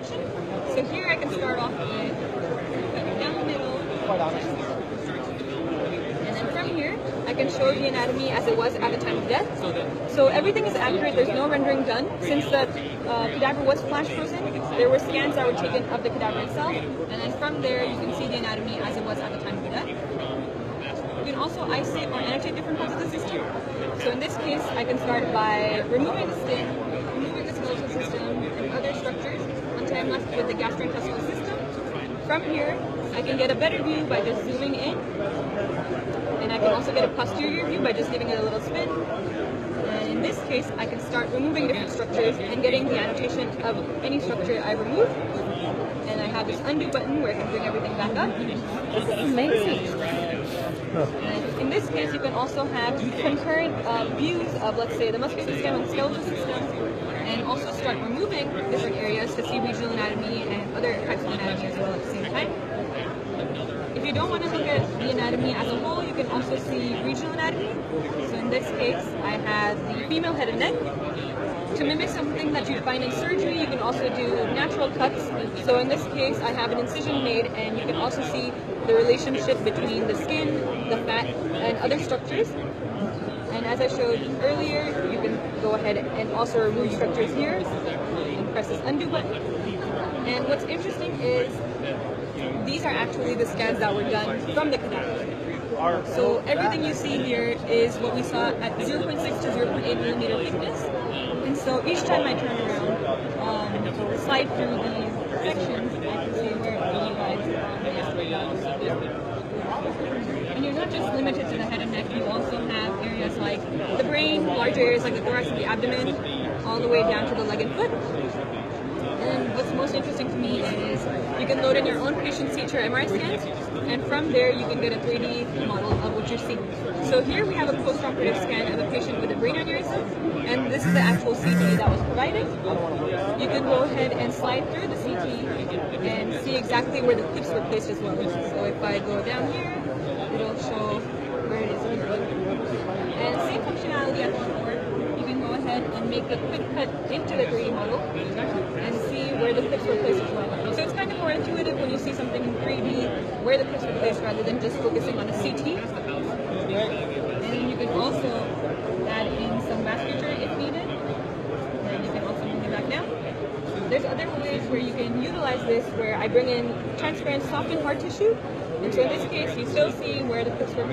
section. So here I can start off with down the middle. And then from here, I can show the anatomy as it was at the time of death. So everything is accurate, there's no rendering done. Since the cadaver was flash frozen, there were scans that were taken of the cadaver itself. And then from there, you can see the anatomy as it was at the time of the death. You can also isolate or annotate different parts of the system. So in this case, I can start by removing the skin, removing the skeletal system, and other structures until I'm left with the gastrointestinal system. From here, I can get a better view by just zooming in. And I can also get a posterior view by just giving it a little spin. And in this case, I can start removing different structures and getting the annotation of any structure I remove. And I have this undo button where I can bring everything back up. This is amazing. And in this case, you can also have concurrent views of, let's say, the muscular system and skeletal system, and also start removing different areas to see regional anatomy and other types of anatomy as well at the same time. If you don't want to look at the anatomy as a whole, you can also see regional anatomy. So in this case, I have the female head and neck. To mimic something that you'd find in surgery, you can also do natural cuts. So in this case, I have an incision made, and you can also see the relationship between the skin, the fat, and other structures. And as I showed earlier, you can go ahead and also remove structures here and press this undo button. And what's interesting is these are actually the scans that were done from the cadaver. So everything you see here is what we saw at 0.6 to 0.8 millimeter thickness. And so each time I turn around, slide through these sections, I can see where you guys and you're not just limited to the head and neck, you also have areas like the brain, larger areas like the thorax and the abdomen, all the way down to the leg and foot. And what's most interesting to me is you can load in your own patient CT or MRI scans, and from there you can get a 3D model of what you're seeing. So here we have a post-operative scan of a patient with a brain aneurysm, and this is the actual CT that was provided. You can go ahead and slide through the CT and see exactly where the clips were placed as well. So if I go down here, it'll show where it is here. And same functionality as before. You can go ahead and make a quick cut into the 3D model and see where the clips were placed as well. So it's kind of more intuitive when you see something in 3D, where the clips were placed rather than just focusing on a CT. And you can also add in some vasculature if needed. And you can also bring it back down. There's other ways where you can utilize this, where I bring in transparent soft and hard tissue. And so in this case, you still see where the clips were placed.